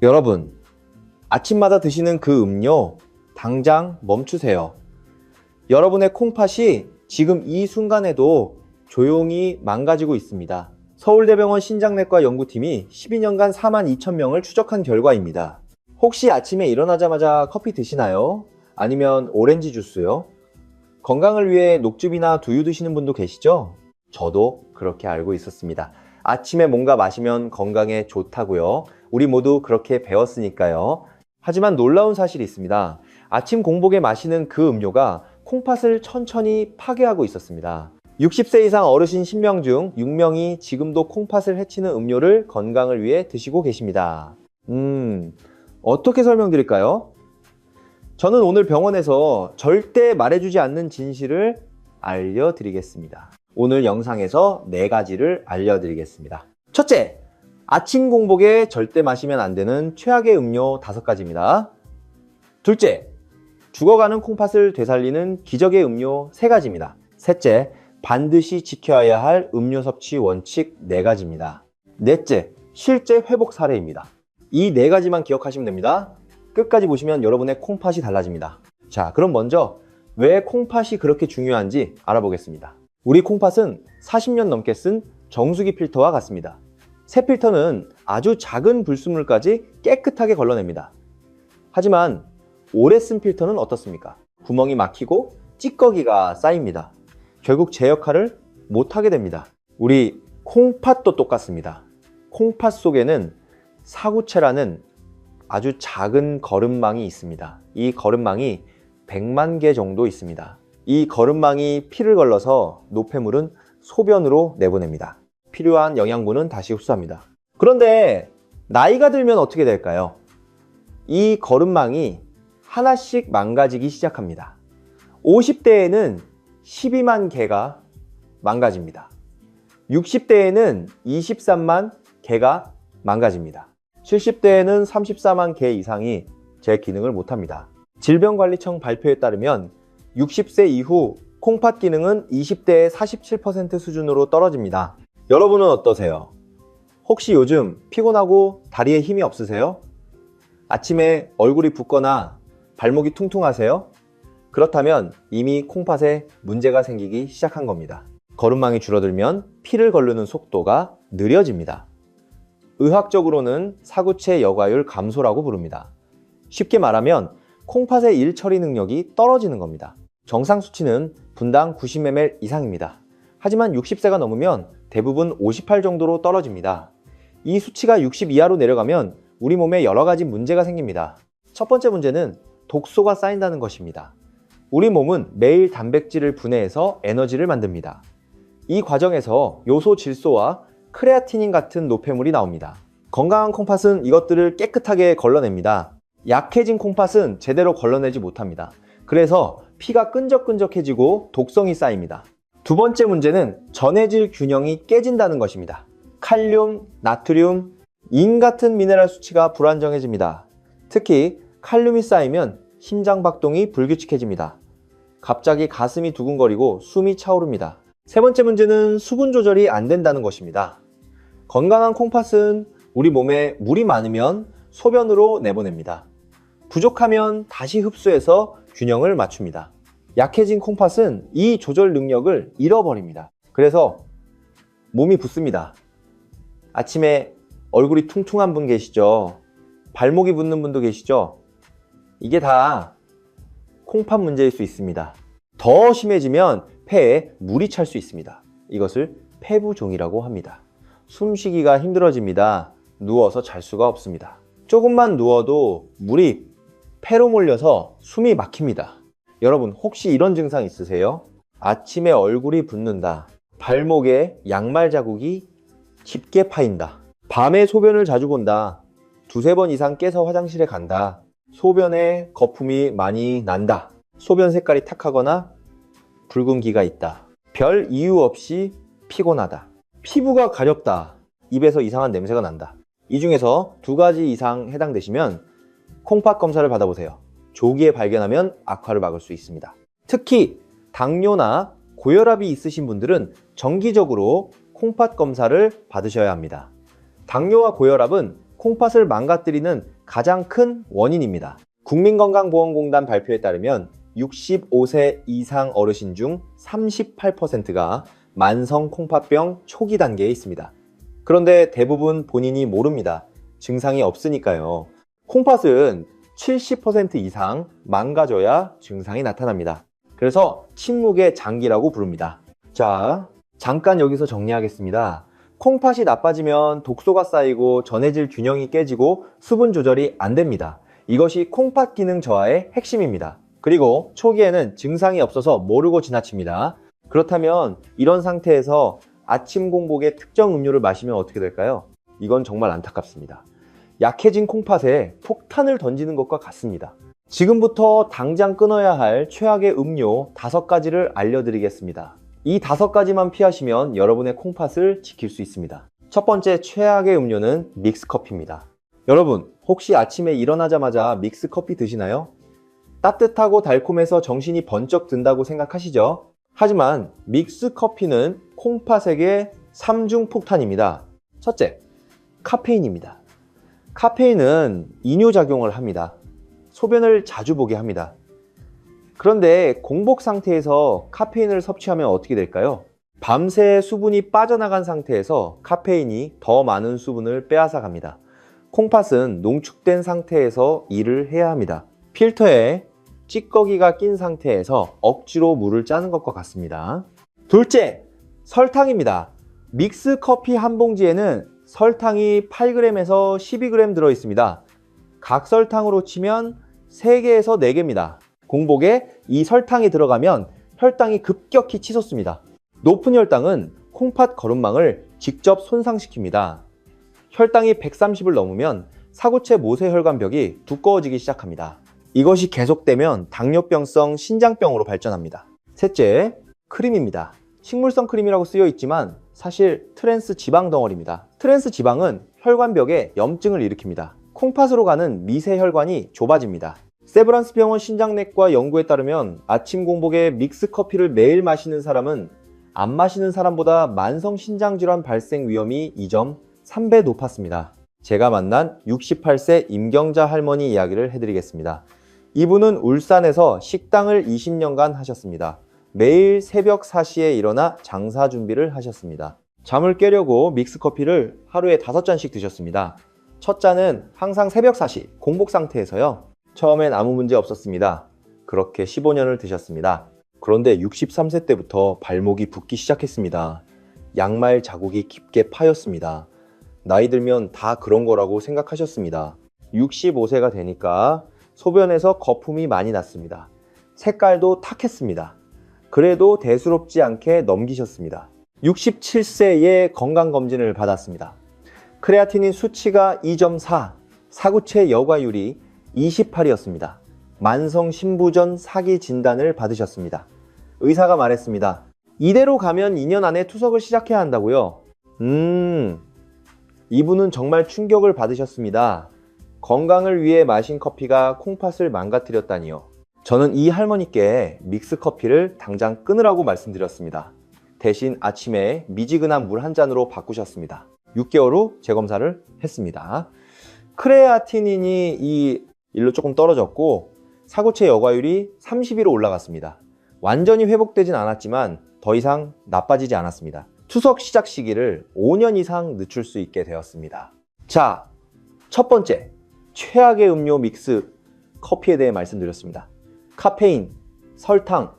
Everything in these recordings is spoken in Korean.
여러분, 아침마다 드시는 그 음료 당장 멈추세요. 여러분의 콩팥이 지금 이 순간에도 조용히 망가지고 있습니다. 서울대병원 신장내과 연구팀이 12년간 42,000명을 추적한 결과입니다. 혹시 아침에 일어나자마자 커피 드시나요? 아니면 오렌지 주스요? 건강을 위해 녹즙이나 두유 드시는 분도 계시죠? 저도 그렇게 알고 있었습니다. 아침에 뭔가 마시면 건강에 좋다고요. 우리 모두 그렇게 배웠으니까요. 하지만 놀라운 사실이 있습니다. 아침 공복에 마시는 그 음료가 콩팥을 천천히 파괴하고 있었습니다. 60세 이상 어르신 10명 중 6명이 지금도 콩팥을 해치는 음료를 건강을 위해 드시고 계십니다. 어떻게 설명드릴까요? 저는 오늘 병원에서 절대 말해주지 않는 진실을 알려드리겠습니다. 오늘 영상에서 4가지를 알려드리겠습니다. 첫째, 아침 공복에 절대 마시면 안 되는 최악의 음료 5가지입니다. 둘째, 죽어가는 콩팥을 되살리는 기적의 음료 3가지입니다. 셋째, 반드시 지켜야 할 음료 섭취 원칙 4가지입니다. 넷째, 실제 회복 사례입니다. 이 4가지만 기억하시면 됩니다. 끝까지 보시면 여러분의 콩팥이 달라집니다. 자, 그럼 먼저 왜 콩팥이 그렇게 중요한지 알아보겠습니다. 우리 콩팥은 40년 넘게 쓴 정수기 필터와 같습니다. 새 필터는 아주 작은 불순물까지 깨끗하게 걸러냅니다. 하지만 오래 쓴 필터는 어떻습니까? 구멍이 막히고 찌꺼기가 쌓입니다. 결국 제 역할을 못하게 됩니다. 우리 콩팥도 똑같습니다. 콩팥 속에는 사구체라는 아주 작은 거름망이 있습니다. 이 거름망이 100만 개 정도 있습니다. 이 거름망이 피를 걸러서 노폐물은 소변으로 내보냅니다. 필요한 영양분은 다시 흡수합니다. 그런데 나이가 들면 어떻게 될까요? 이 거름망이 하나씩 망가지기 시작합니다. 50대에는 12만 개가 망가집니다. 60대에는 23만 개가 망가집니다. 70대에는 34만 개 이상이 제 기능을 못합니다. 질병관리청 발표에 따르면 60세 이후 콩팥 기능은 20대의 47% 수준으로 떨어집니다. 여러분은 어떠세요? 혹시 요즘 피곤하고 다리에 힘이 없으세요? 아침에 얼굴이 붓거나 발목이 퉁퉁하세요? 그렇다면 이미 콩팥에 문제가 생기기 시작한 겁니다. 거름망이 줄어들면 피를 거르는 속도가 느려집니다. 의학적으로는 사구체 여과율 감소라고 부릅니다. 쉽게 말하면 콩팥의 일 처리 능력이 떨어지는 겁니다. 정상 수치는 분당 90ml 이상입니다. 하지만 60세가 넘으면 대부분 58 정도로 떨어집니다. 이 수치가 60 이하로 내려가면 우리 몸에 여러 가지 문제가 생깁니다. 첫 번째 문제는 독소가 쌓인다는 것입니다. 우리 몸은 매일 단백질을 분해해서 에너지를 만듭니다. 이 과정에서 요소 질소와 크레아티닌 같은 노폐물이 나옵니다. 건강한 콩팥은 이것들을 깨끗하게 걸러냅니다. 약해진 콩팥은 제대로 걸러내지 못합니다. 그래서 피가 끈적끈적해지고 독성이 쌓입니다. 두 번째 문제는 전해질 균형이 깨진다는 것입니다. 칼륨, 나트륨, 인 같은 미네랄 수치가 불안정해집니다. 특히 칼륨이 쌓이면 심장 박동이 불규칙해집니다. 갑자기 가슴이 두근거리고 숨이 차오릅니다. 세 번째 문제는 수분 조절이 안 된다는 것입니다. 건강한 콩팥은 우리 몸에 물이 많으면 소변으로 내보냅니다. 부족하면 다시 흡수해서 균형을 맞춥니다. 약해진 콩팥은 이 조절 능력을 잃어버립니다. 그래서 몸이 붓습니다. 아침에 얼굴이 퉁퉁한 분 계시죠? 발목이 붓는 분도 계시죠? 이게 다 콩팥 문제일 수 있습니다. 더 심해지면 폐에 물이 찰 수 있습니다. 이것을 폐부종이라고 합니다. 숨쉬기가 힘들어집니다. 누워서 잘 수가 없습니다. 조금만 누워도 물이 폐로 몰려서 숨이 막힙니다. 여러분 혹시 이런 증상 있으세요? 아침에 얼굴이 붓는다. 발목에 양말 자국이 짙게 파인다. 밤에 소변을 자주 본다. 두세 번 이상 깨서 화장실에 간다. 소변에 거품이 많이 난다. 소변 색깔이 탁하거나 붉은기가 있다. 별 이유 없이 피곤하다. 피부가 가렵다. 입에서 이상한 냄새가 난다. 이 중에서 2가지 이상 해당되시면 콩팥 검사를 받아보세요. 조기에 발견하면 악화를 막을 수 있습니다. 특히 당뇨나 고혈압이 있으신 분들은 정기적으로 콩팥 검사를 받으셔야 합니다. 당뇨와 고혈압은 콩팥을 망가뜨리는 가장 큰 원인입니다. 국민건강보험공단 발표에 따르면 65세 이상 어르신 중 38%가 만성 콩팥병 초기 단계에 있습니다. 그런데 대부분 본인이 모릅니다. 증상이 없으니까요. 콩팥은 70% 이상 망가져야 증상이 나타납니다. 그래서 침묵의 장기라고 부릅니다. 자, 잠깐 여기서 정리하겠습니다. 콩팥이 나빠지면 독소가 쌓이고 전해질 균형이 깨지고 수분 조절이 안 됩니다. 이것이 콩팥 기능 저하의 핵심입니다. 그리고 초기에는 증상이 없어서 모르고 지나칩니다. 그렇다면 이런 상태에서 아침 공복에 특정 음료를 마시면 어떻게 될까요? 이건 정말 안타깝습니다. 약해진 콩팥에 폭탄을 던지는 것과 같습니다. 지금부터 당장 끊어야 할 최악의 음료 5가지를 알려드리겠습니다. 이 5가지만 피하시면 여러분의 콩팥을 지킬 수 있습니다. 첫 번째 최악의 음료는 믹스커피입니다. 여러분, 혹시 아침에 일어나자마자 믹스커피 드시나요? 따뜻하고 달콤해서 정신이 번쩍 든다고 생각하시죠? 하지만 믹스커피는 콩팥에게 3중 폭탄입니다. 첫째, 카페인입니다. 카페인은 이뇨작용을 합니다. 소변을 자주 보게 합니다. 그런데 공복 상태에서 카페인을 섭취하면 어떻게 될까요? 밤새 수분이 빠져나간 상태에서 카페인이 더 많은 수분을 빼앗아 갑니다. 콩팥은 농축된 상태에서 일을 해야 합니다. 필터에 찌꺼기가 낀 상태에서 억지로 물을 짜는 것과 같습니다. 둘째, 설탕입니다. 믹스 커피 한 봉지에는 설탕이 8g에서 12g 들어 있습니다. 각설탕으로 치면 3개에서 4개입니다. 공복에 이 설탕이 들어가면 혈당이 급격히 치솟습니다. 높은 혈당은 콩팥 거름망을 직접 손상시킵니다. 혈당이 130을 넘으면 사구체 모세혈관벽이 두꺼워지기 시작합니다. 이것이 계속되면 당뇨병성 신장병으로 발전합니다. 셋째, 크림입니다. 식물성 크림이라고 쓰여 있지만 사실 트랜스 지방 덩어리입니다. 트랜스 지방은 혈관벽에 염증을 일으킵니다. 콩팥으로 가는 미세 혈관이 좁아집니다. 세브란스 병원 신장내과 연구에 따르면 아침 공복에 믹스 커피를 매일 마시는 사람은 안 마시는 사람보다 만성 신장질환 발생 위험이 2.3배 높았습니다. 제가 만난 68세 임경자 할머니 이야기를 해드리겠습니다. 이분은 울산에서 식당을 20년간 하셨습니다. 매일 새벽 4시에 일어나 장사 준비를 하셨습니다. 잠을 깨려고 믹스커피를 하루에 5잔씩 드셨습니다. 첫 잔은 항상 새벽 4시 공복 상태에서요. 처음엔 아무 문제 없었습니다. 그렇게 15년을 드셨습니다. 그런데 63세 때부터 발목이 붓기 시작했습니다. 양말 자국이 깊게 파였습니다. 나이 들면 다 그런 거라고 생각하셨습니다. 65세가 되니까 소변에서 거품이 많이 났습니다. 색깔도 탁했습니다. 그래도 대수롭지 않게 넘기셨습니다. 67세에 건강검진을 받았습니다. 크레아티닌 수치가 2.4, 사구체 여과율이 28이었습니다. 만성 신부전 사기 진단을 받으셨습니다. 의사가 말했습니다. 이대로 가면 2년 안에 투석을 시작해야 한다고요? 이분은 정말 충격을 받으셨습니다. 건강을 위해 마신 커피가 콩팥을 망가뜨렸다니요. 저는 이 할머니께 믹스커피를 당장 끊으라고 말씀드렸습니다. 대신 아침에 미지근한 물 한 잔으로 바꾸셨습니다. 6개월 후 재검사를 했습니다. 크레아티닌이 이 일로 조금 떨어졌고 사구체 여과율이 30위로 올라갔습니다. 완전히 회복되진 않았지만 더 이상 나빠지지 않았습니다. 투석 시작 시기를 5년 이상 늦출 수 있게 되었습니다. 자, 첫 번째, 최악의 음료 믹스 커피에 대해 말씀드렸습니다. 카페인, 설탕,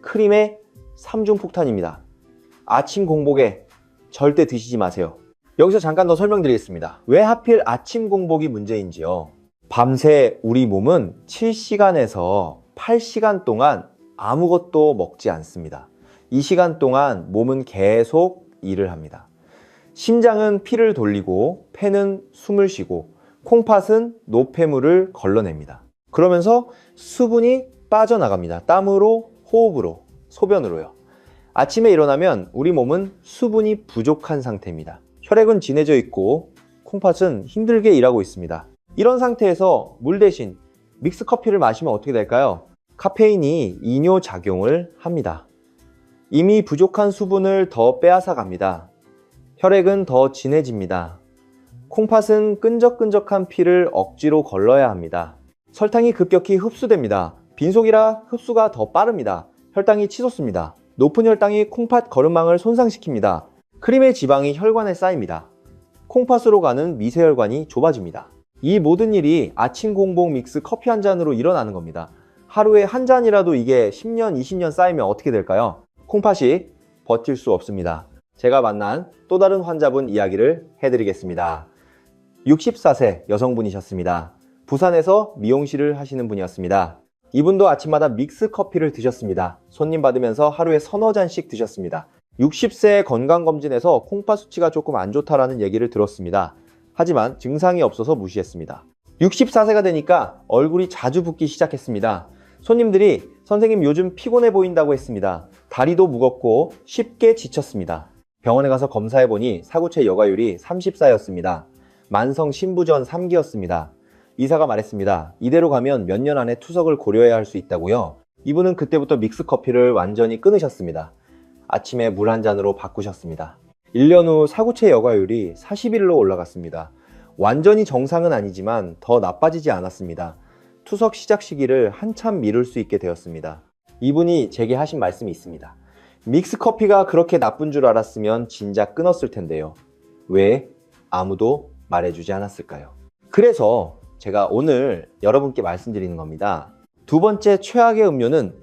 크림의 3중 폭탄입니다. 아침 공복에 절대 드시지 마세요. 여기서 잠깐 더 설명드리겠습니다. 왜 하필 아침 공복이 문제인지요. 밤새 우리 몸은 7시간에서 8시간 동안 아무것도 먹지 않습니다. 이 시간 동안 몸은 계속 일을 합니다. 심장은 피를 돌리고 폐는 숨을 쉬고 콩팥은 노폐물을 걸러냅니다. 그러면서 수분이 빠져나갑니다. 땀으로, 호흡으로, 소변으로요. 아침에 일어나면 우리 몸은 수분이 부족한 상태입니다. 혈액은 진해져 있고 콩팥은 힘들게 일하고 있습니다. 이런 상태에서 물 대신 믹스커피를 마시면 어떻게 될까요? 카페인이 이뇨작용을 합니다. 이미 부족한 수분을 더 빼앗아 갑니다. 혈액은 더 진해집니다. 콩팥은 끈적끈적한 피를 억지로 걸러야 합니다. 설탕이 급격히 흡수됩니다. 빈속이라 흡수가 더 빠릅니다. 혈당이 치솟습니다. 높은 혈당이 콩팥 거름망을 손상시킵니다. 크림의 지방이 혈관에 쌓입니다. 콩팥으로 가는 미세혈관이 좁아집니다. 이 모든 일이 아침 공복 믹스 커피 한 잔으로 일어나는 겁니다. 하루에 한 잔이라도 이게 10년, 20년 쌓이면 어떻게 될까요? 콩팥이 버틸 수 없습니다. 제가 만난 또 다른 환자분 이야기를 해드리겠습니다. 64세 여성분이셨습니다. 부산에서 미용실을 하시는 분이었습니다. 이분도 아침마다 믹스 커피를 드셨습니다. 손님 받으면서 하루에 서너 잔씩 드셨습니다. 60세 건강검진에서 콩팥 수치가 조금 안 좋다라는 얘기를 들었습니다. 하지만 증상이 없어서 무시했습니다. 64세가 되니까 얼굴이 자주 붓기 시작했습니다. 손님들이 선생님 요즘 피곤해 보인다고 했습니다. 다리도 무겁고 쉽게 지쳤습니다. 병원에 가서 검사해보니 사구체 여과율이 34였습니다. 만성 신부전 3기였습니다. 의사가 말했습니다. 이대로 가면 몇 년 안에 투석을 고려해야 할 수 있다고요. 이분은 그때부터 믹스커피를 완전히 끊으셨습니다. 아침에 물 한 잔으로 바꾸셨습니다. 1년 후 사구체 여과율이 41로 올라갔습니다. 완전히 정상은 아니지만 더 나빠지지 않았습니다. 투석 시작 시기를 한참 미룰 수 있게 되었습니다. 이분이 제게 하신 말씀이 있습니다. 믹스커피가 그렇게 나쁜 줄 알았으면 진작 끊었을 텐데요. 왜 아무도 말해주지 않았을까요? 그래서 제가 오늘 여러분께 말씀드리는 겁니다. 두 번째 최악의 음료는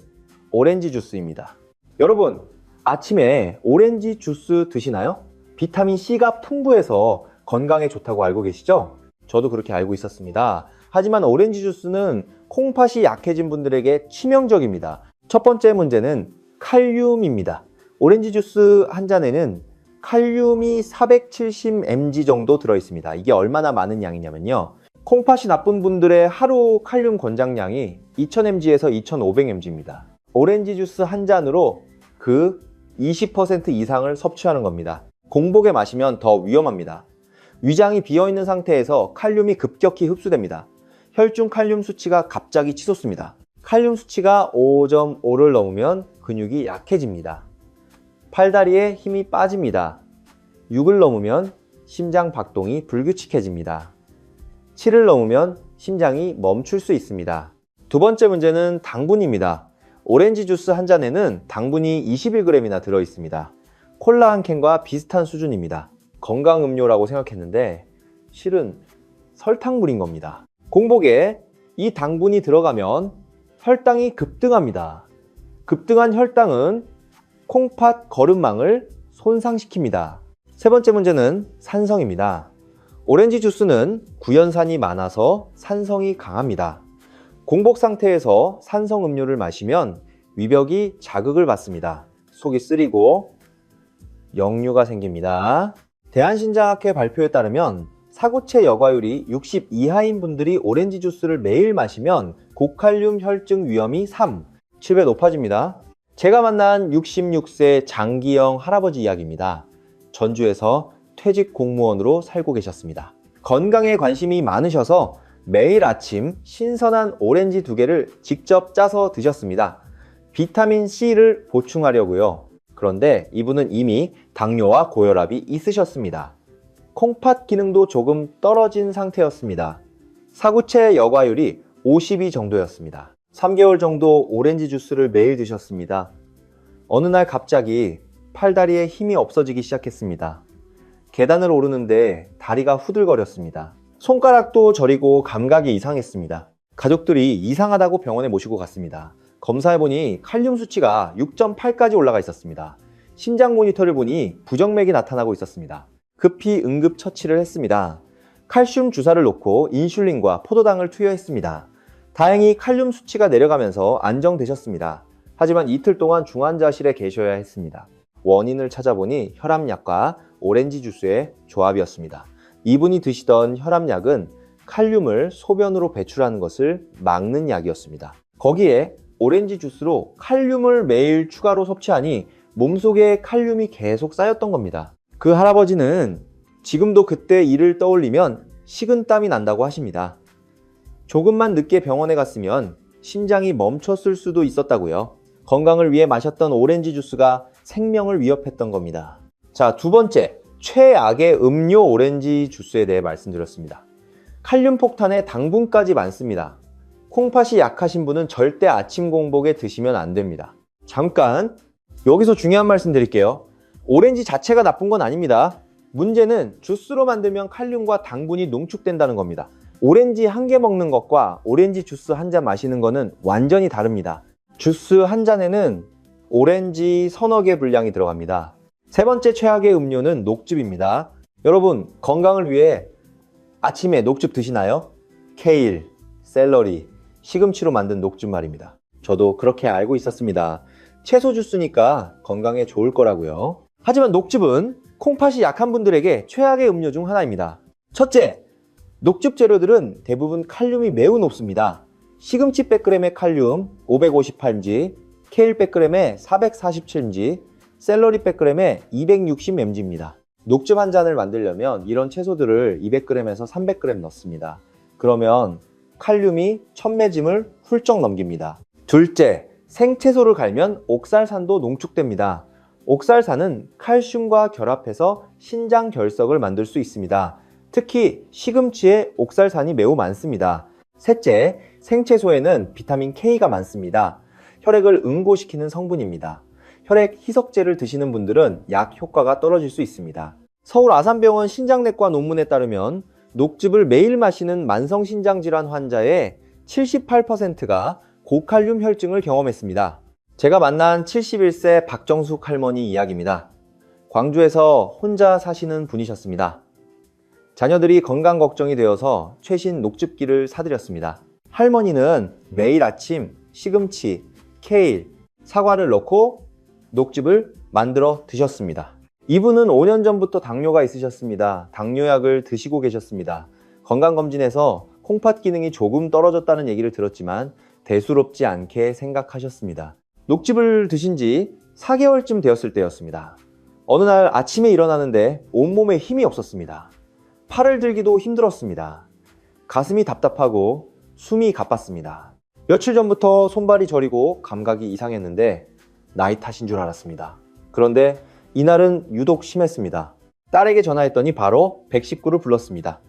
오렌지 주스입니다. 여러분, 아침에 오렌지 주스 드시나요? 비타민 C가 풍부해서 건강에 좋다고 알고 계시죠? 저도 그렇게 알고 있었습니다. 하지만 오렌지 주스는 콩팥이 약해진 분들에게 치명적입니다. 첫 번째 문제는 칼륨입니다. 오렌지 주스 한 잔에는 칼륨이 470mg 정도 들어있습니다. 이게 얼마나 많은 양이냐면요. 콩팥이 나쁜 분들의 하루 칼륨 권장량이 2000mg에서 2500mg입니다. 오렌지 주스 한 잔으로 그 20% 이상을 섭취하는 겁니다. 공복에 마시면 더 위험합니다. 위장이 비어있는 상태에서 칼륨이 급격히 흡수됩니다. 혈중 칼륨 수치가 갑자기 치솟습니다. 칼륨 수치가 5.5를 넘으면 근육이 약해집니다. 팔다리에 힘이 빠집니다. 6을 넘으면 심장 박동이 불규칙해집니다. 7을 넘으면 심장이 멈출 수 있습니다. 두 번째 문제는 당분입니다. 오렌지 주스 한 잔에는 당분이 21g이나 들어있습니다. 콜라 한 캔과 비슷한 수준입니다. 건강 음료라고 생각했는데 실은 설탕물인 겁니다. 공복에 이 당분이 들어가면 혈당이 급등합니다. 급등한 혈당은 콩팥 거름망을 손상시킵니다. 세 번째 문제는 산성입니다. 오렌지 주스는 구연산이 많아서 산성이 강합니다. 공복 상태에서 산성 음료를 마시면 위벽이 자극을 받습니다. 속이 쓰리고 역류가 생깁니다. 대한신장학회 발표에 따르면 사구체 여과율이 60 이하인 분들이 오렌지 주스를 매일 마시면 고칼륨 혈증 위험이 7배 높아집니다. 제가 만난 66세 장기영 할아버지 이야기입니다. 전주에서 퇴직 공무원으로 살고 계셨습니다. 건강에 관심이 많으셔서 매일 아침 신선한 오렌지 2개를 직접 짜서 드셨습니다. 비타민 C를 보충하려고요. 그런데 이분은 이미 당뇨와 고혈압이 있으셨습니다. 콩팥 기능도 조금 떨어진 상태였습니다. 사구체 여과율이 52 정도였습니다. 3개월 정도 오렌지 주스를 매일 드셨습니다. 어느 날 갑자기 팔다리에 힘이 없어지기 시작했습니다. 계단을 오르는데 다리가 후들거렸습니다. 손가락도 저리고 감각이 이상했습니다. 가족들이 이상하다고 병원에 모시고 갔습니다. 검사해보니 칼륨 수치가 6.8까지 올라가 있었습니다. 심장 모니터를 보니 부정맥이 나타나고 있었습니다. 급히 응급 처치를 했습니다. 칼슘 주사를 놓고 인슐린과 포도당을 투여했습니다. 다행히 칼륨 수치가 내려가면서 안정되셨습니다. 하지만 이틀 동안 중환자실에 계셔야 했습니다. 원인을 찾아보니 혈압약과 오렌지 주스의 조합이었습니다. 이분이 드시던 혈압약은 칼륨을 소변으로 배출하는 것을 막는 약이었습니다. 거기에 오렌지 주스로 칼륨을 매일 추가로 섭취하니 몸속에 칼륨이 계속 쌓였던 겁니다. 그 할아버지는 지금도 그때 일을 떠올리면 식은땀이 난다고 하십니다. 조금만 늦게 병원에 갔으면 심장이 멈췄을 수도 있었다고요. 건강을 위해 마셨던 오렌지 주스가 생명을 위협했던 겁니다. 자, 두 번째, 최악의 음료 오렌지 주스에 대해 말씀드렸습니다. 칼륨 폭탄에 당분까지 많습니다. 콩팥이 약하신 분은 절대 아침 공복에 드시면 안 됩니다. 잠깐 여기서 중요한 말씀 드릴게요. 오렌지 자체가 나쁜 건 아닙니다. 문제는 주스로 만들면 칼륨과 당분이 농축된다는 겁니다. 오렌지 한 개 먹는 것과 오렌지 주스 한 잔 마시는 거는 완전히 다릅니다. 주스 한 잔에는 오렌지 서너 개 분량이 들어갑니다. 세 번째 최악의 음료는 녹즙입니다. 여러분 건강을 위해 아침에 녹즙 드시나요? 케일, 샐러리, 시금치로 만든 녹즙 말입니다. 저도 그렇게 알고 있었습니다. 채소 주스니까 건강에 좋을 거라고요. 하지만 녹즙은 콩팥이 약한 분들에게 최악의 음료 중 하나입니다. 첫째, 녹즙 재료들은 대부분 칼륨이 매우 높습니다. 시금치 100g의 칼륨 558mg, 케일 100g에 447mg, 샐러리 100g에 260mg입니다. 녹즙 한 잔을 만들려면 이런 채소들을 200g에서 300g 넣습니다. 그러면 칼륨이 1000mg을 훌쩍 넘깁니다. 둘째, 생채소를 갈면 옥살산도 농축됩니다. 옥살산은 칼슘과 결합해서 신장 결석을 만들 수 있습니다. 특히 시금치에 옥살산이 매우 많습니다. 셋째, 생채소에는 비타민 K가 많습니다. 혈액을 응고시키는 성분입니다. 혈액 희석제를 드시는 분들은 약 효과가 떨어질 수 있습니다. 서울 아산병원 신장내과 논문에 따르면 녹즙을 매일 마시는 만성신장질환 환자의 78%가 고칼륨 혈증을 경험했습니다. 제가 만난 71세 박정숙 할머니 이야기입니다. 광주에서 혼자 사시는 분이셨습니다. 자녀들이 건강 걱정이 되어서 최신 녹즙기를 사드렸습니다. 할머니는 매일 아침 시금치, 케일, 사과를 넣고 녹즙을 만들어 드셨습니다. 이분은 5년 전부터 당뇨가 있으셨습니다. 당뇨약을 드시고 계셨습니다. 건강검진에서 콩팥 기능이 조금 떨어졌다는 얘기를 들었지만 대수롭지 않게 생각하셨습니다. 녹즙을 드신 지 4개월쯤 되었을 때였습니다. 어느 날 아침에 일어나는데 온몸에 힘이 없었습니다. 팔을 들기도 힘들었습니다. 가슴이 답답하고 숨이 가빴습니다. 며칠 전부터 손발이 저리고 감각이 이상했는데 나이 탓인 줄 알았습니다. 그런데 이날은 유독 심했습니다. 딸에게 전화했더니 바로 119를 불렀습니다.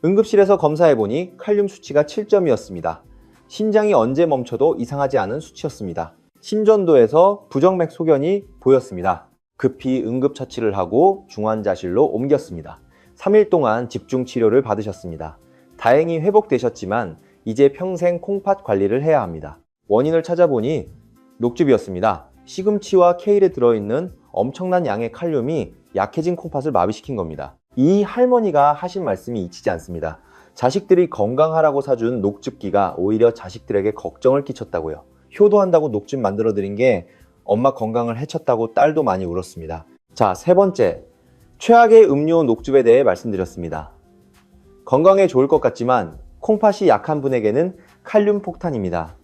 응급실에서 검사해보니 칼륨 수치가 7점이었습니다. 심장이 언제 멈춰도 이상하지 않은 수치였습니다. 심전도에서 부정맥 소견이 보였습니다. 급히 응급처치를 하고 중환자실로 옮겼습니다. 3일 동안 집중치료를 받으셨습니다. 다행히 회복되셨지만 이제 평생 콩팥 관리를 해야 합니다. 원인을 찾아보니 녹즙이었습니다. 시금치와 케일에 들어있는 엄청난 양의 칼륨이 약해진 콩팥을 마비시킨 겁니다. 이 할머니가 하신 말씀이 잊히지 않습니다. 자식들이 건강하라고 사준 녹즙기가 오히려 자식들에게 걱정을 끼쳤다고요. 효도한다고 녹즙 만들어 드린 게 엄마 건강을 해쳤다고 딸도 많이 울었습니다. 자, 세 번째, 최악의 음료 녹즙에 대해 말씀드렸습니다. 건강에 좋을 것 같지만 콩팥이 약한 분에게는 칼륨 폭탄입니다.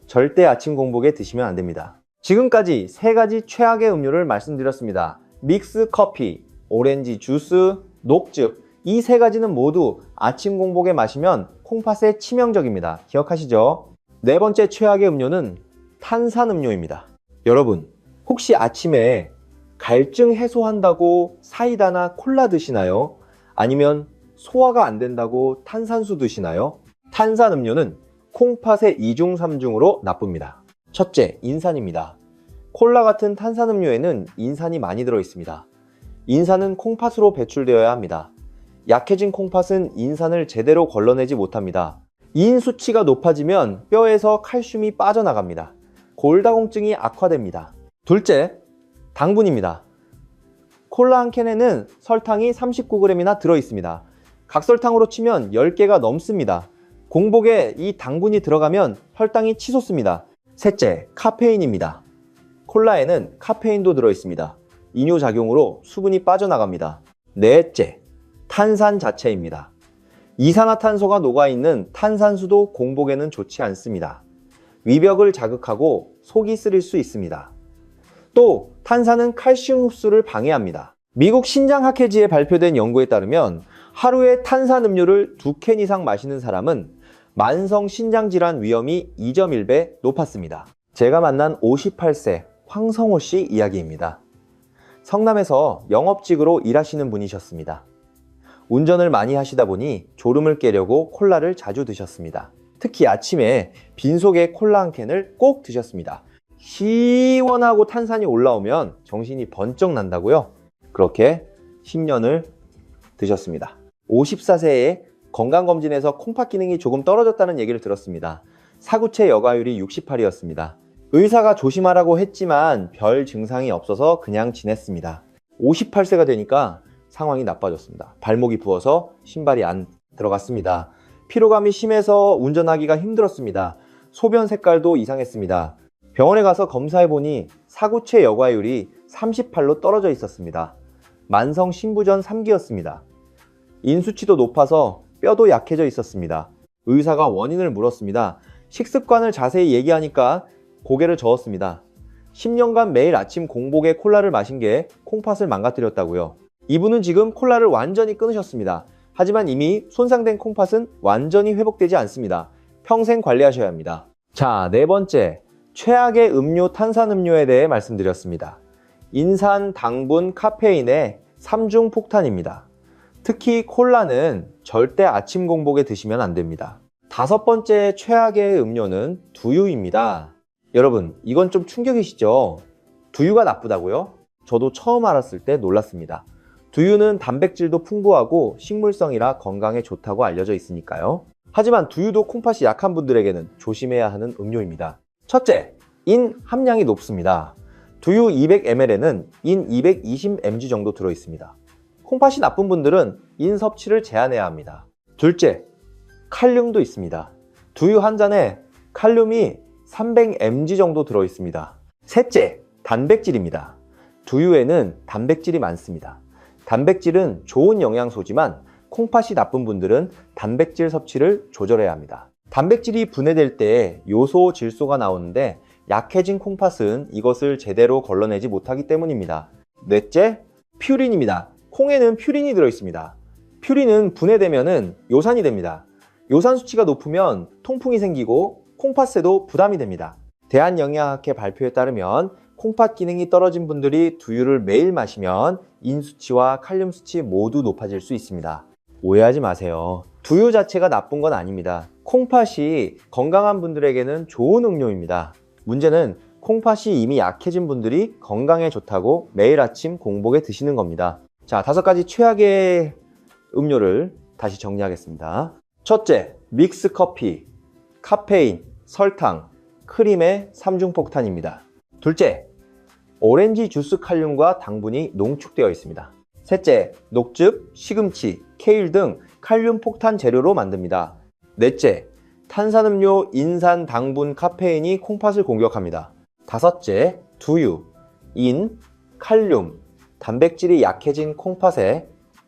절대 아침 공복에 드시면 안 됩니다. 지금까지 3가지 최악의 음료를 말씀드렸습니다. 믹스 커피, 오렌지 주스, 녹즙, 이 3가지는 모두 아침 공복에 마시면 콩팥에 치명적입니다. 기억하시죠? 네 번째 최악의 음료는 탄산음료입니다. 여러분, 혹시 아침에 갈증 해소한다고 사이다나 콜라 드시나요? 아니면 소화가 안 된다고 탄산수 드시나요? 탄산음료는 콩팥의 2중 3중으로 나쁩니다. 첫째, 인산입니다. 콜라 같은 탄산음료에는 인산이 많이 들어있습니다. 인산은 콩팥으로 배출되어야 합니다. 약해진 콩팥은 인산을 제대로 걸러내지 못합니다. 인 수치가 높아지면 뼈에서 칼슘이 빠져나갑니다. 골다공증이 악화됩니다. 둘째, 당분입니다. 콜라 한 캔에는 설탕이 39g이나 들어있습니다. 각설탕으로 치면 10개가 넘습니다. 공복에 이 당분이 들어가면 혈당이 치솟습니다. 셋째, 카페인입니다. 콜라에는 카페인도 들어있습니다. 이뇨작용으로 수분이 빠져나갑니다. 넷째, 탄산 자체입니다. 이산화탄소가 녹아있는 탄산수도 공복에는 좋지 않습니다. 위벽을 자극하고 속이 쓰릴 수 있습니다. 또 탄산은 칼슘 흡수를 방해합니다. 미국 신장학회지에 발표된 연구에 따르면 하루에 탄산음료를 2캔 이상 마시는 사람은 만성 신장질환 위험이 2.1배 높았습니다. 제가 만난 58세 황성호 씨 이야기입니다. 성남에서 영업직으로 일하시는 분이셨습니다. 운전을 많이 하시다 보니 졸음을 깨려고 콜라를 자주 드셨습니다. 특히 아침에 빈속에 콜라 한 캔을 꼭 드셨습니다. 시원하고 탄산이 올라오면 정신이 번쩍 난다고요? 그렇게 10년을 드셨습니다. 54세에 건강검진에서 콩팥 기능이 조금 떨어졌다는 얘기를 들었습니다. 사구체 여과율이 68이었습니다. 의사가 조심하라고 했지만 별 증상이 없어서 그냥 지냈습니다. 58세가 되니까 상황이 나빠졌습니다. 발목이 부어서 신발이 안 들어갔습니다. 피로감이 심해서 운전하기가 힘들었습니다. 소변 색깔도 이상했습니다. 병원에 가서 검사해보니 사구체 여과율이 38로 떨어져 있었습니다. 만성 신부전 3기였습니다. 인수치도 높아서 뼈도 약해져 있었습니다. 의사가 원인을 물었습니다. 식습관을 자세히 얘기하니까 고개를 저었습니다. 10년간 매일 아침 공복에 콜라를 마신 게 콩팥을 망가뜨렸다고요. 이분은 지금 콜라를 완전히 끊으셨습니다. 하지만 이미 손상된 콩팥은 완전히 회복되지 않습니다. 평생 관리하셔야 합니다. 자, 네 번째, 최악의 음료 탄산음료에 대해 말씀드렸습니다. 인산, 당분, 카페인의 3중 폭탄입니다. 특히 콜라는 절대 아침 공복에 드시면 안 됩니다. 다섯 번째 최악의 음료는 두유입니다. 여러분, 이건 좀 충격이시죠? 두유가 나쁘다고요? 저도 처음 알았을 때 놀랐습니다. 두유는 단백질도 풍부하고 식물성이라 건강에 좋다고 알려져 있으니까요. 하지만 두유도 콩팥이 약한 분들에게는 조심해야 하는 음료입니다. 첫째, 인 함량이 높습니다. 두유 200ml에는 인 220mg 정도 들어있습니다. 콩팥이 나쁜 분들은 인 섭취를 제한해야 합니다. 둘째, 칼륨도 있습니다. 두유 한 잔에 칼륨이 300mg 정도 들어있습니다. 셋째, 단백질입니다. 두유에는 단백질이 많습니다. 단백질은 좋은 영양소지만 콩팥이 나쁜 분들은 단백질 섭취를 조절해야 합니다. 단백질이 분해될 때 요소, 질소가 나오는데 약해진 콩팥은 이것을 제대로 걸러내지 못하기 때문입니다. 넷째, 퓨린입니다. 콩에는 퓨린이 들어있습니다. 퓨린은 분해되면 요산이 됩니다. 요산 수치가 높으면 통풍이 생기고 콩팥에도 부담이 됩니다. 대한영양학회 발표에 따르면 콩팥 기능이 떨어진 분들이 두유를 매일 마시면 인 수치와 칼륨 수치 모두 높아질 수 있습니다. 오해하지 마세요. 두유 자체가 나쁜 건 아닙니다. 콩팥이 건강한 분들에게는 좋은 음료입니다. 문제는 콩팥이 이미 약해진 분들이 건강에 좋다고 매일 아침 공복에 드시는 겁니다. 자, 5가지 최악의 음료를 다시 정리하겠습니다. 첫째, 믹스 커피, 카페인, 설탕, 크림의 3중 폭탄입니다. 둘째, 오렌지 주스 칼륨과 당분이 농축되어 있습니다. 셋째, 녹즙, 시금치, 케일 등 칼륨 폭탄 재료로 만듭니다. 넷째, 탄산음료, 인산, 당분, 카페인이 콩팥을 공격합니다. 다섯째, 두유, 인, 칼륨, 단백질이 약해진 콩팥에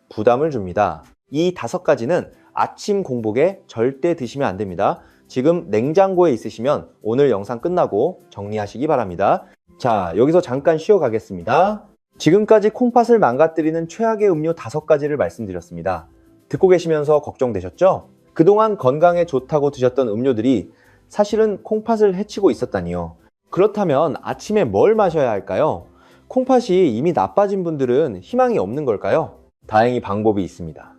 부담을 줍니다. 이 5가지는 아침 공복에 절대 드시면 안 됩니다. 지금 냉장고에 있으시면 오늘 영상 끝나고 정리하시기 바랍니다. 자, 여기서 잠깐 쉬어 가겠습니다. 지금까지 콩팥을 망가뜨리는 최악의 음료 5가지를 말씀드렸습니다. 듣고 계시면서 걱정되셨죠? 그동안 건강에 좋다고 드셨던 음료들이 사실은 콩팥을 해치고 있었다니요. 그렇다면 아침에 뭘 마셔야 할까요? 콩팥이 이미 나빠진 분들은 희망이 없는 걸까요? 다행히 방법이 있습니다.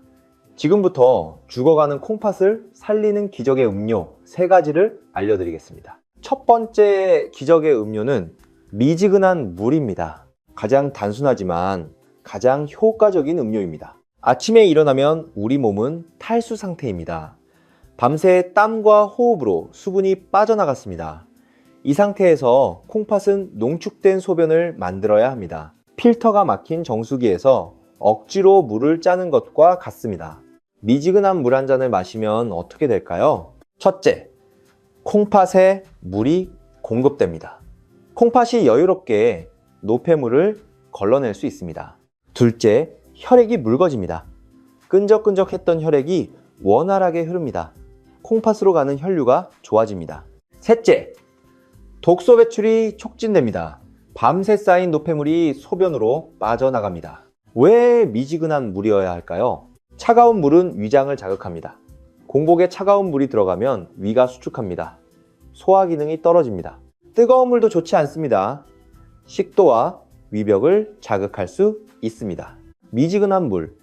지금부터 죽어가는 콩팥을 살리는 기적의 음료 3가지를 알려드리겠습니다. 첫 번째 기적의 음료는 미지근한 물입니다. 가장 단순하지만 가장 효과적인 음료입니다. 아침에 일어나면 우리 몸은 탈수 상태입니다. 밤새 땀과 호흡으로 수분이 빠져나갔습니다. 이 상태에서 콩팥은 농축된 소변을 만들어야 합니다. 필터가 막힌 정수기에서 억지로 물을 짜는 것과 같습니다. 미지근한 물 한 잔을 마시면 어떻게 될까요? 첫째, 콩팥에 물이 공급됩니다. 콩팥이 여유롭게 노폐물을 걸러낼 수 있습니다. 둘째, 혈액이 묽어집니다. 끈적끈적했던 혈액이 원활하게 흐릅니다. 콩팥으로 가는 혈류가 좋아집니다. 셋째, 독소 배출이 촉진됩니다. 밤새 쌓인 노폐물이 소변으로 빠져나갑니다. 왜 미지근한 물이어야 할까요? 차가운 물은 위장을 자극합니다. 공복에 차가운 물이 들어가면 위가 수축합니다. 소화 기능이 떨어집니다. 뜨거운 물도 좋지 않습니다. 식도와 위벽을 자극할 수 있습니다. 미지근한 물,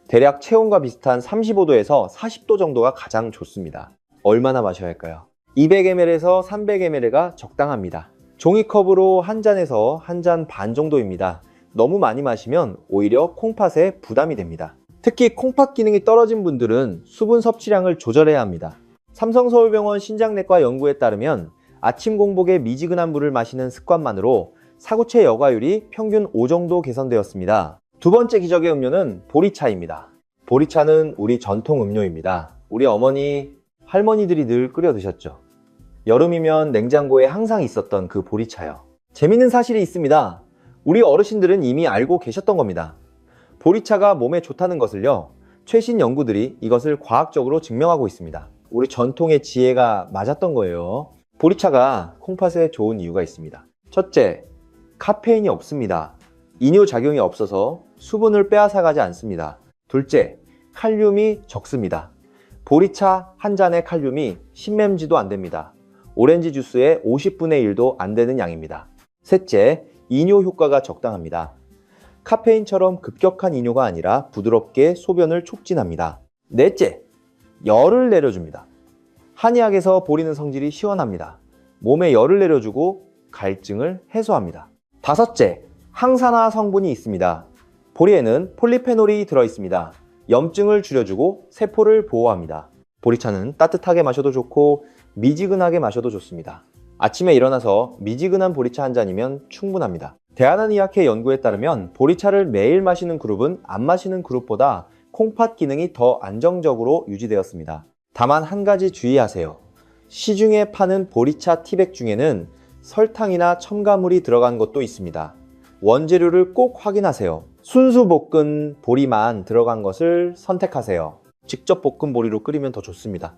대략 체온과 비슷한 35도에서 40도 정도가 가장 좋습니다. 얼마나 마셔야 할까요? 200ml에서 300ml가 적당합니다. 종이컵으로 한 잔에서 한 잔 반 정도입니다. 너무 많이 마시면 오히려 콩팥에 부담이 됩니다. 특히 콩팥 기능이 떨어진 분들은 수분 섭취량을 조절해야 합니다. 삼성서울병원 신장내과 연구에 따르면 아침 공복에 미지근한 물을 마시는 습관만으로 사구체 여과율이 평균 5 정도 개선되었습니다. 두 번째 기적의 음료는 보리차입니다. 보리차는 우리 전통 음료입니다. 우리 어머니, 할머니들이 늘 끓여 드셨죠. 여름이면 냉장고에 항상 있었던 그 보리차요. 재밌는 사실이 있습니다. 우리 어르신들은 이미 알고 계셨던 겁니다. 보리차가 몸에 좋다는 것을요, 최신 연구들이 이것을 과학적으로 증명하고 있습니다. 우리 전통의 지혜가 맞았던 거예요. 보리차가 콩팥에 좋은 이유가 있습니다. 첫째, 카페인이 없습니다. 이뇨작용이 없어서 수분을 빼앗아가지 않습니다. 둘째, 칼륨이 적습니다. 보리차 한 잔의 칼륨이 10mg도 안 됩니다. 오렌지 주스의 50분의 1도 안 되는 양입니다. 셋째, 이뇨 효과가 적당합니다. 카페인처럼 급격한 이뇨가 아니라 부드럽게 소변을 촉진합니다. 넷째, 열을 내려줍니다. 한의학에서 보리는 성질이 시원합니다. 몸에 열을 내려주고 갈증을 해소합니다. 다섯째, 항산화 성분이 있습니다. 보리에는 폴리페놀이 들어있습니다. 염증을 줄여주고 세포를 보호합니다. 보리차는 따뜻하게 마셔도 좋고 미지근하게 마셔도 좋습니다. 아침에 일어나서 미지근한 보리차 한 잔이면 충분합니다. 대한한의학회 연구에 따르면 보리차를 매일 마시는 그룹은 안 마시는 그룹보다 콩팥 기능이 더 안정적으로 유지되었습니다. 다만 한 가지 주의하세요. 시중에 파는 보리차 티백 중에는 설탕이나 첨가물이 들어간 것도 있습니다. 원재료를 꼭 확인하세요. 순수 볶은 보리만 들어간 것을 선택하세요. 직접 볶은 보리로 끓이면 더 좋습니다.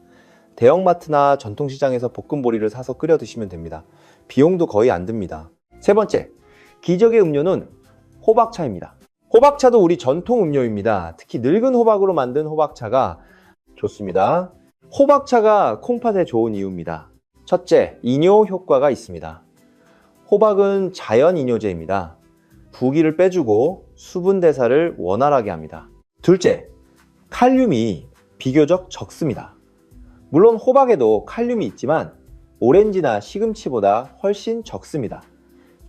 대형마트나 전통시장에서 볶은 보리를 사서 끓여 드시면 됩니다. 비용도 거의 안 듭니다. 세 번째, 기적의 음료는 호박차입니다. 호박차도 우리 전통 음료입니다. 특히 늙은 호박으로 만든 호박차가 좋습니다. 호박차가 콩팥에 좋은 이유입니다. 첫째, 이뇨 효과가 있습니다. 호박은 자연 이뇨제입니다. 부기를 빼주고 수분 대사를 원활하게 합니다. 둘째, 칼륨이 비교적 적습니다. 물론 호박에도 칼륨이 있지만 오렌지나 시금치보다 훨씬 적습니다.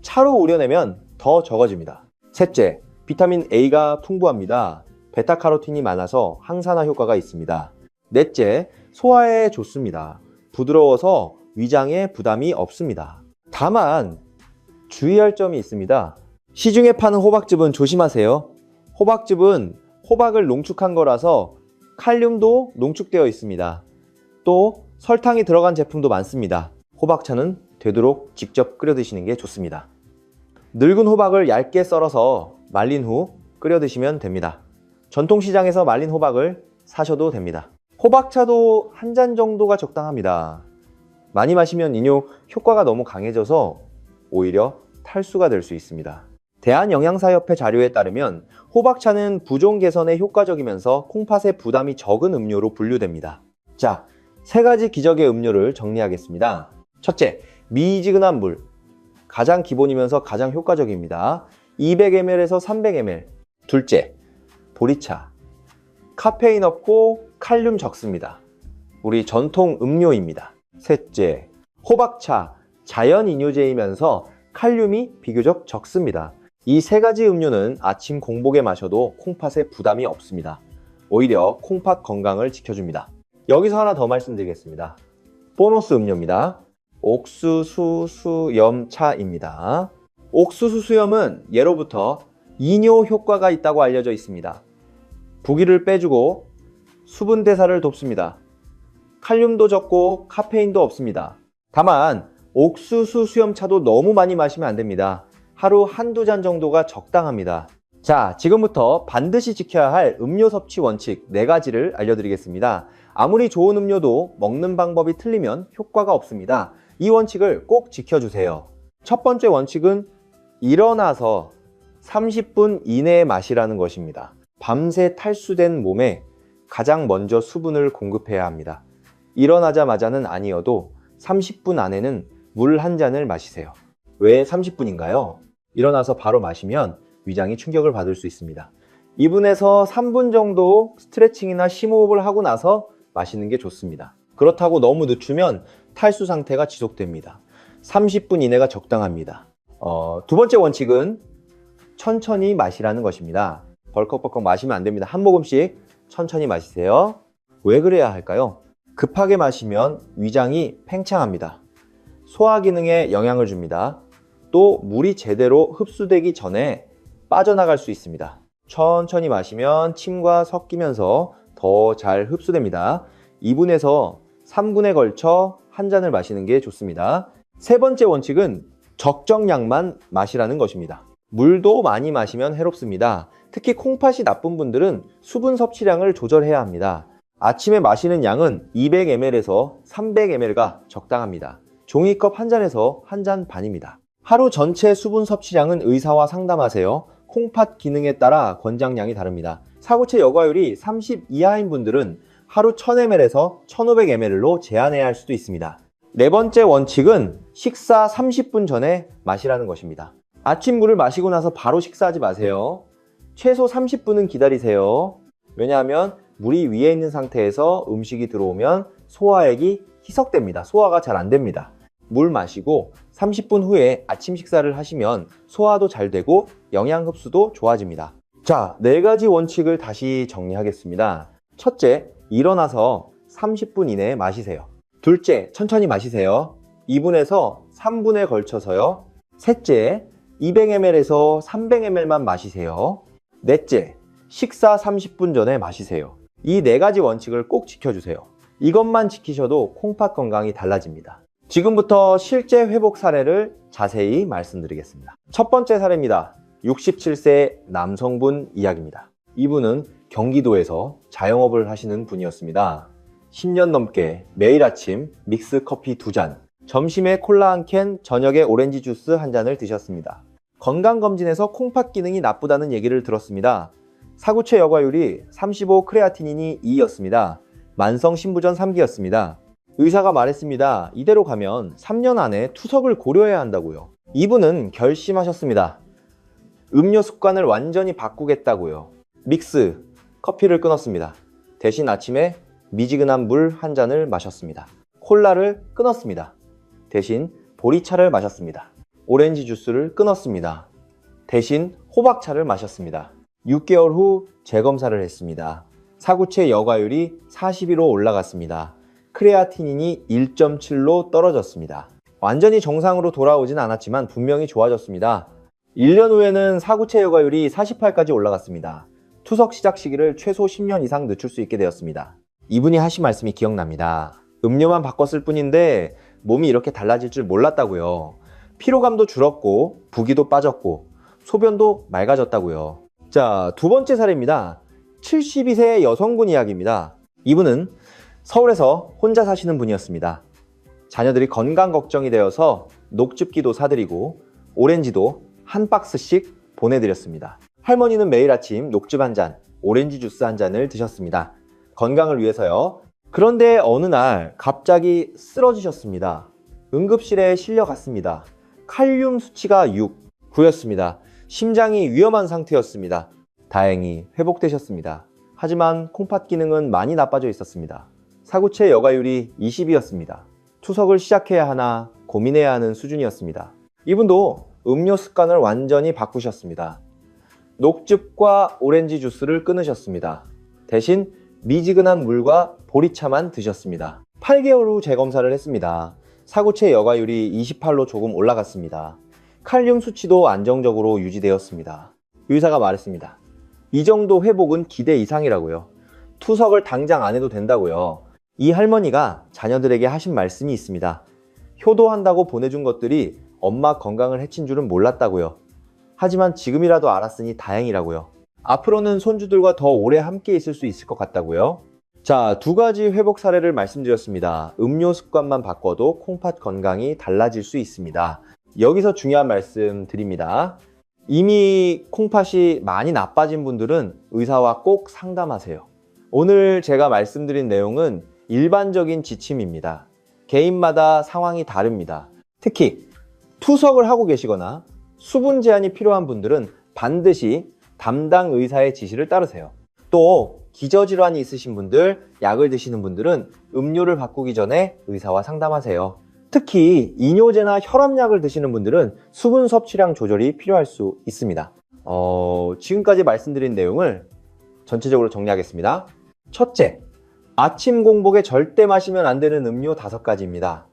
차로 우려내면 더 적어집니다. 셋째, 비타민 A가 풍부합니다. 베타카로틴이 많아서 항산화 효과가 있습니다. 넷째, 소화에 좋습니다. 부드러워서 위장에 부담이 없습니다. 다만 주의할 점이 있습니다. 시중에 파는 호박즙은 조심하세요. 호박즙은 호박을 농축한 거라서 칼륨도 농축되어 있습니다. 또 설탕이 들어간 제품도 많습니다. 호박차는 되도록 직접 끓여 드시는 게 좋습니다. 늙은 호박을 얇게 썰어서 말린 후 끓여 드시면 됩니다. 전통시장에서 말린 호박을 사셔도 됩니다. 호박차도 한 잔 정도가 적당합니다. 많이 마시면 이뇨 효과가 너무 강해져서 오히려 탈수가 될 수 있습니다. 대한영양사협회 자료에 따르면 호박차는 부종 개선에 효과적이면서 콩팥의 부담이 적은 음료로 분류됩니다. 자, 세 가지 기적의 음료를 정리하겠습니다. 첫째, 미지근한 물. 가장 기본이면서 가장 효과적입니다. 200ml에서 300ml. 둘째, 보리차. 카페인 없고 칼륨 적습니다. 우리 전통 음료입니다. 셋째, 호박차. 자연 이뇨제이면서 칼륨이 비교적 적습니다. 이 세 가지 음료는 아침 공복에 마셔도 콩팥에 부담이 없습니다. 오히려 콩팥 건강을 지켜줍니다. 여기서 하나 더 말씀드리겠습니다. 보너스 음료입니다. 옥수수수염차입니다. 옥수수수염은 예로부터 이뇨 효과가 있다고 알려져 있습니다. 부기를 빼주고 수분 대사를 돕습니다. 칼륨도 적고 카페인도 없습니다. 다만 옥수수 수염차도 너무 많이 마시면 안 됩니다. 하루 한두 잔 정도가 적당합니다. 자, 지금부터 반드시 지켜야 할 음료 섭취 원칙 4가지를 알려드리겠습니다. 아무리 좋은 음료도 먹는 방법이 틀리면 효과가 없습니다. 이 원칙을 꼭 지켜주세요. 첫 번째 원칙은 일어나서 30분 이내에 마시라는 것입니다. 밤새 탈수된 몸에 가장 먼저 수분을 공급해야 합니다. 일어나자마자는 아니어도 30분 안에는 물 한 잔을 마시세요. 왜 30분인가요? 일어나서 바로 마시면 위장이 충격을 받을 수 있습니다. 2분에서 3분 정도 스트레칭이나 심호흡을 하고 나서 마시는 게 좋습니다. 그렇다고 너무 늦추면 탈수 상태가 지속됩니다. 30분 이내가 적당합니다. 두 번째 원칙은 천천히 마시라는 것입니다. 벌컥벌컥 마시면 안 됩니다. 한 모금씩 천천히 마시세요. 왜 그래야 할까요? 급하게 마시면 위장이 팽창합니다. 소화 기능에 영향을 줍니다. 또 물이 제대로 흡수되기 전에 빠져나갈 수 있습니다. 천천히 마시면 침과 섞이면서 더 잘 흡수됩니다. 2분에서 3분에 걸쳐 한 잔을 마시는 게 좋습니다. 세 번째 원칙은 적정량만 마시라는 것입니다. 물도 많이 마시면 해롭습니다. 특히 콩팥이 나쁜 분들은 수분 섭취량을 조절해야 합니다. 아침에 마시는 양은 200ml에서 300ml가 적당합니다. 종이컵 한 잔에서 한 잔 반입니다. 하루 전체 수분 섭취량은 의사와 상담하세요. 콩팥 기능에 따라 권장량이 다릅니다. 사구체 여과율이 30 이하인 분들은 하루 1000ml에서 1500ml로 제한해야 할 수도 있습니다. 네 번째 원칙은 식사 30분 전에 마시라는 것입니다. 아침 물을 마시고 나서 바로 식사하지 마세요. 최소 30분은 기다리세요. 왜냐하면 물이 위에 있는 상태에서 음식이 들어오면 소화액이 희석됩니다. 소화가 잘 안 됩니다. 물 마시고 30분 후에 아침 식사를 하시면 소화도 잘 되고 영양 흡수도 좋아집니다. 자, 4가지 원칙을 다시 정리하겠습니다. 첫째, 일어나서 30분 이내에 마시세요. 둘째, 천천히 마시세요. 2분에서 3분에 걸쳐서요. 셋째, 200ml에서 300ml만 마시세요. 넷째, 식사 30분 전에 마시세요. 이 4가지 원칙을 꼭 지켜주세요. 이것만 지키셔도 콩팥 건강이 달라집니다. 지금부터 실제 회복 사례를 자세히 말씀드리겠습니다. 첫 번째 사례입니다. 67세 남성분 이야기입니다. 이분은 경기도에서 자영업을 하시는 분이었습니다. 10년 넘게 매일 아침 믹스 커피 2잔, 점심에 콜라 1캔, 저녁에 오렌지 주스 1잔을 드셨습니다. 건강검진에서 콩팥 기능이 나쁘다는 얘기를 들었습니다. 사구체 여과율이 35, 크레아티닌이 2였습니다. 만성 신부전 3기였습니다. 의사가 말했습니다. 이대로 가면 3년 안에 투석을 고려해야 한다고요. 이분은 결심하셨습니다. 음료 습관을 완전히 바꾸겠다고요. 믹스 커피를 끊었습니다. 대신 아침에 미지근한 물 1잔을 마셨습니다. 콜라를 끊었습니다. 대신 보리차를 마셨습니다. 오렌지 주스를 끊었습니다. 대신 호박차를 마셨습니다. 6개월 후 재검사를 했습니다. 사구체 여과율이 42로 올라갔습니다. 크레아티닌이 1.7로 떨어졌습니다. 완전히 정상으로 돌아오진 않았지만 분명히 좋아졌습니다. 1년 후에는 사구체 여과율이 48까지 올라갔습니다. 투석 시작 시기를 최소 10년 이상 늦출 수 있게 되었습니다. 이분이 하신 말씀이 기억납니다. 음료만 바꿨을 뿐인데 몸이 이렇게 달라질 줄 몰랐다고요. 피로감도 줄었고 부기도 빠졌고 소변도 맑아졌다고요. 자, 두 번째 사례입니다. 72세 여성분 이야기입니다. 이분은 서울에서 혼자 사시는 분이었습니다. 자녀들이 건강 걱정이 되어서 녹즙기도 사드리고 오렌지도 한 박스씩 보내드렸습니다. 할머니는 매일 아침 녹즙 1잔, 오렌지 주스 1잔을 드셨습니다. 건강을 위해서요. 그런데 어느 날 갑자기 쓰러지셨습니다. 응급실에 실려갔습니다. 칼륨 수치가 6, 9였습니다. 심장이 위험한 상태였습니다. 다행히 회복되셨습니다. 하지만 콩팥 기능은 많이 나빠져 있었습니다. 사구체 여과율이 20이었습니다. 투석을 시작해야 하나 고민해야 하는 수준이었습니다. 이분도 음료 습관을 완전히 바꾸셨습니다. 녹즙과 오렌지 주스를 끊으셨습니다. 대신 미지근한 물과 보리차만 드셨습니다. 8개월 후 재검사를 했습니다. 사구체 여과율이 28로 조금 올라갔습니다. 칼륨 수치도 안정적으로 유지되었습니다. 의사가 말했습니다. 이 정도 회복은 기대 이상이라고요. 투석을 당장 안 해도 된다고요. 이 할머니가 자녀들에게 하신 말씀이 있습니다. 효도한다고 보내준 것들이 엄마 건강을 해친 줄은 몰랐다고요. 하지만 지금이라도 알았으니 다행이라고요. 앞으로는 손주들과 더 오래 함께 있을 수 있을 것 같다고요. 자, 2가지 회복 사례를 말씀드렸습니다. 음료 습관만 바꿔도 콩팥 건강이 달라질 수 있습니다. 여기서 중요한 말씀 드립니다. 이미 콩팥이 많이 나빠진 분들은 의사와 꼭 상담하세요. 오늘 제가 말씀드린 내용은 일반적인 지침입니다. 개인마다 상황이 다릅니다. 특히 투석을 하고 계시거나 수분 제한이 필요한 분들은 반드시 담당 의사의 지시를 따르세요. 또 기저질환이 있으신 분들, 약을 드시는 분들은 음료를 바꾸기 전에 의사와 상담하세요. 특히 이뇨제나 혈압약을 드시는 분들은 수분 섭취량 조절이 필요할 수 있습니다. 지금까지 말씀드린 내용을 전체적으로 정리하겠습니다. 첫째, 아침 공복에 절대 마시면 안 되는 음료 5가지입니다.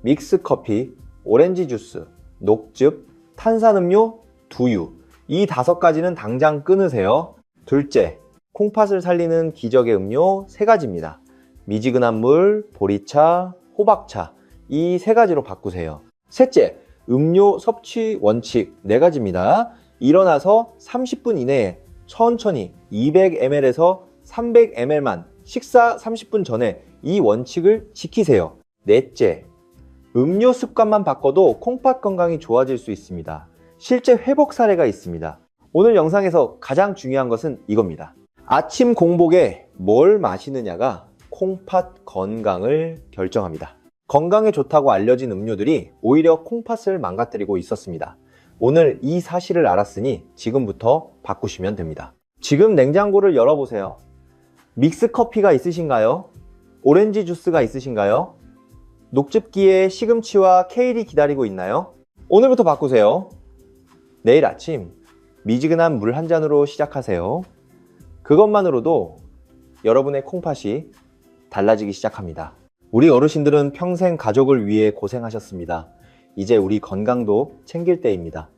믹스커피, 오렌지 주스, 녹즙, 탄산음료, 두유. 이 5가지는 당장 끊으세요. 둘째, 콩팥을 살리는 기적의 음료 3가지입니다. 미지근한 물, 보리차, 호박차. 이 3가지로 바꾸세요. 셋째, 음료 섭취 원칙 4가지입니다. 일어나서 30분 이내에 천천히 200ml에서 300ml만 식사 30분 전에 이 원칙을 지키세요. 넷째, 음료 습관만 바꿔도 콩팥 건강이 좋아질 수 있습니다. 실제 회복 사례가 있습니다. 오늘 영상에서 가장 중요한 것은 이겁니다. 아침 공복에 뭘 마시느냐가 콩팥 건강을 결정합니다. 건강에 좋다고 알려진 음료들이 오히려 콩팥을 망가뜨리고 있었습니다. 오늘 이 사실을 알았으니 지금부터 바꾸시면 됩니다. 지금 냉장고를 열어보세요. 믹스커피가 있으신가요? 오렌지 주스가 있으신가요? 녹즙기에 시금치와 케일이 기다리고 있나요? 오늘부터 바꾸세요. 내일 아침 미지근한 물 한 잔으로 시작하세요. 그것만으로도 여러분의 콩팥이 달라지기 시작합니다. 우리 어르신들은 평생 가족을 위해 고생하셨습니다. 이제 우리 건강도 챙길 때입니다.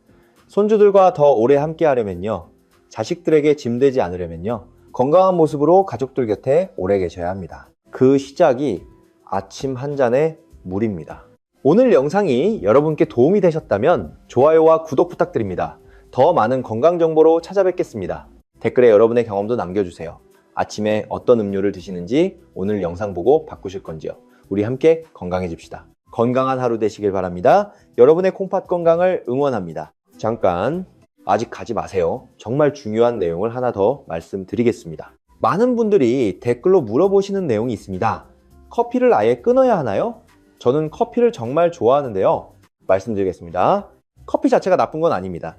손주들과 더 오래 함께 하려면요, 자식들에게 짐되지 않으려면요, 건강한 모습으로 가족들 곁에 오래 계셔야 합니다. 그 시작이 아침 한 잔의 물입니다. 오늘 영상이 여러분께 도움이 되셨다면 좋아요와 구독 부탁드립니다. 더 많은 건강 정보로 찾아뵙겠습니다. 댓글에 여러분의 경험도 남겨주세요. 아침에 어떤 음료를 드시는지, 오늘 영상 보고 바꾸실 건지요. 우리 함께 건강해집시다. 건강한 하루 되시길 바랍니다. 여러분의 콩팥 건강을 응원합니다. 잠깐, 아직 가지 마세요. 정말 중요한 내용을 하나 더 말씀드리겠습니다. 많은 분들이 댓글로 물어보시는 내용이 있습니다. 커피를 아예 끊어야 하나요? 저는 커피를 정말 좋아하는데요. 말씀드리겠습니다. 커피 자체가 나쁜 건 아닙니다.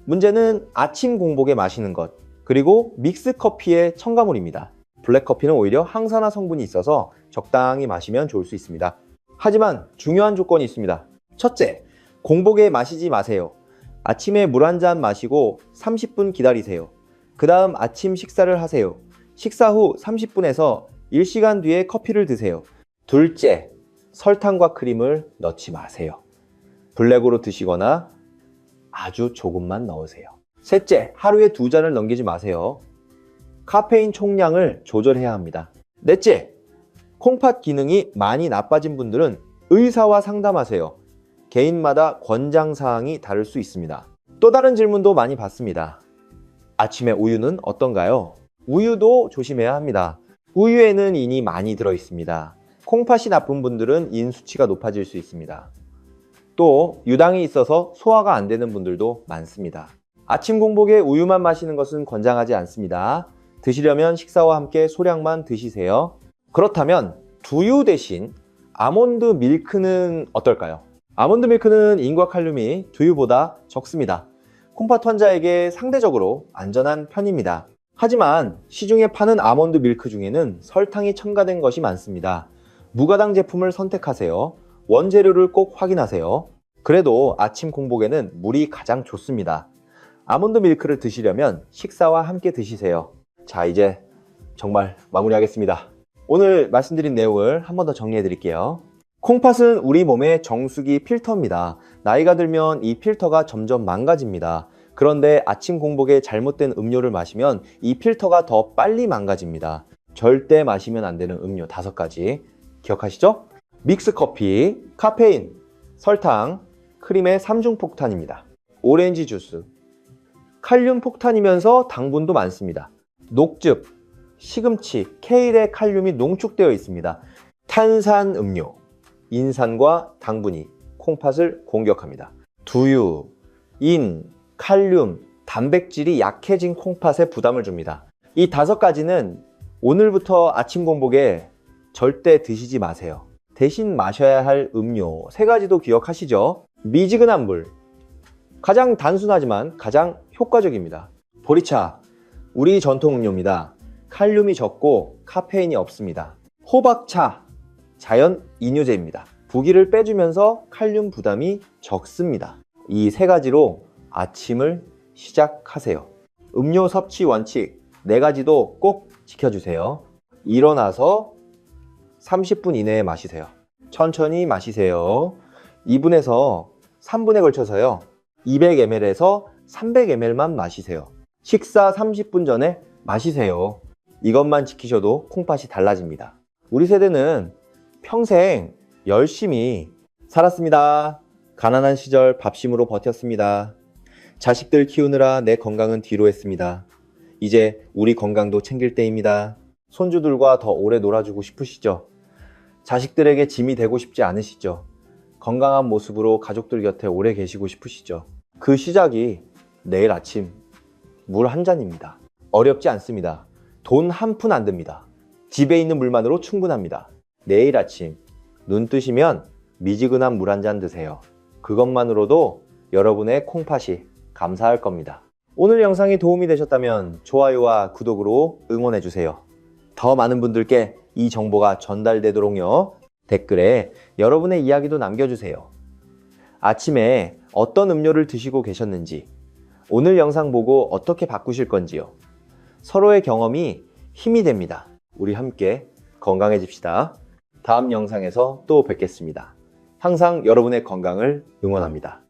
문제는 아침 공복에 마시는 것, 그리고 믹스커피의 첨가물입니다. 블랙커피는 오히려 항산화 성분이 있어서 적당히 마시면 좋을 수 있습니다. 하지만 중요한 조건이 있습니다. 첫째, 공복에 마시지 마세요. 아침에 물 한 잔 마시고 30분 기다리세요. 그 다음 아침 식사를 하세요. 식사 후 30분에서 1시간 뒤에 커피를 드세요. 둘째, 설탕과 크림을 넣지 마세요. 블랙으로 드시거나 아주 조금만 넣으세요. 셋째, 하루에 2잔을 넘기지 마세요. 카페인 총량을 조절해야 합니다. 넷째, 콩팥 기능이 많이 나빠진 분들은 의사와 상담하세요. 개인마다 권장사항이 다를 수 있습니다. 또 다른 질문도 많이 받습니다. 아침에 우유는 어떤가요? 우유도 조심해야 합니다. 우유에는 인이 많이 들어 있습니다. 콩팥이 나쁜 분들은 인 수치가 높아질 수 있습니다. 또 유당이 있어서 소화가 안 되는 분들도 많습니다. 아침 공복에 우유만 마시는 것은 권장하지 않습니다. 드시려면 식사와 함께 소량만 드시세요. 그렇다면 두유 대신 아몬드 밀크는 어떨까요? 아몬드 밀크는 인과 칼륨이 두유보다 적습니다. 콩팥 환자에게 상대적으로 안전한 편입니다. 하지만 시중에 파는 아몬드 밀크 중에는 설탕이 첨가된 것이 많습니다. 무가당 제품을 선택하세요. 원재료를 꼭 확인하세요. 그래도 아침 공복에는 물이 가장 좋습니다. 아몬드 밀크를 드시려면 식사와 함께 드시세요. 자, 이제 정말 마무리하겠습니다. 오늘 말씀드린 내용을 한 번 더 정리해 드릴게요. 콩팥은 우리 몸의 정수기 필터입니다. 나이가 들면 이 필터가 점점 망가집니다. 그런데 아침 공복에 잘못된 음료를 마시면 이 필터가 더 빨리 망가집니다. 절대 마시면 안 되는 음료 5가지 기억하시죠? 믹스커피, 카페인, 설탕, 크림의 3중 폭탄입니다. 오렌지 주스, 칼륨 폭탄이면서 당분도 많습니다. 녹즙, 시금치, 케일에 칼륨이 농축되어 있습니다. 탄산 음료, 인산과 당분이 콩팥을 공격합니다. 두유, 인, 칼륨, 단백질이 약해진 콩팥에 부담을 줍니다. 이 5가지는 오늘부터 아침 공복에 절대 드시지 마세요. 대신 마셔야 할 음료 3가지도 기억하시죠? 미지근한 물, 가장 단순하지만 가장 효과적입니다. 보리차, 우리 전통 음료입니다. 칼륨이 적고 카페인이 없습니다. 호박차, 자연 이뇨제입니다. 부기를 빼주면서 칼륨 부담이 적습니다. 이 세 가지로 아침을 시작하세요. 음료 섭취 원칙 4가지도 꼭 지켜주세요. 일어나서 30분 이내에 마시세요. 천천히 마시세요. 2분에서 3분에 걸쳐서요. 200ml에서 300ml만 마시세요. 식사 30분 전에 마시세요. 이것만 지키셔도 콩팥이 달라집니다. 우리 세대는 평생 열심히 살았습니다. 가난한 시절 밥심으로 버텼습니다. 자식들 키우느라 내 건강은 뒤로 했습니다. 이제 우리 건강도 챙길 때입니다. 손주들과 더 오래 놀아주고 싶으시죠? 자식들에게 짐이 되고 싶지 않으시죠? 건강한 모습으로 가족들 곁에 오래 계시고 싶으시죠? 그 시작이 내일 아침 물 한 잔입니다. 어렵지 않습니다. 돈 한 푼 안 듭니다. 집에 있는 물만으로 충분합니다. 내일 아침 눈 뜨시면 미지근한 물 한 잔 드세요. 그것만으로도 여러분의 콩팥이 감사할 겁니다. 오늘 영상이 도움이 되셨다면 좋아요와 구독으로 응원해주세요. 더 많은 분들께 이 정보가 전달되도록요. 댓글에 여러분의 이야기도 남겨주세요. 아침에 어떤 음료를 드시고 계셨는지, 오늘 영상 보고 어떻게 바꾸실 건지요. 서로의 경험이 힘이 됩니다. 우리 함께 건강해집시다. 다음 영상에서 또 뵙겠습니다. 항상 여러분의 건강을 응원합니다.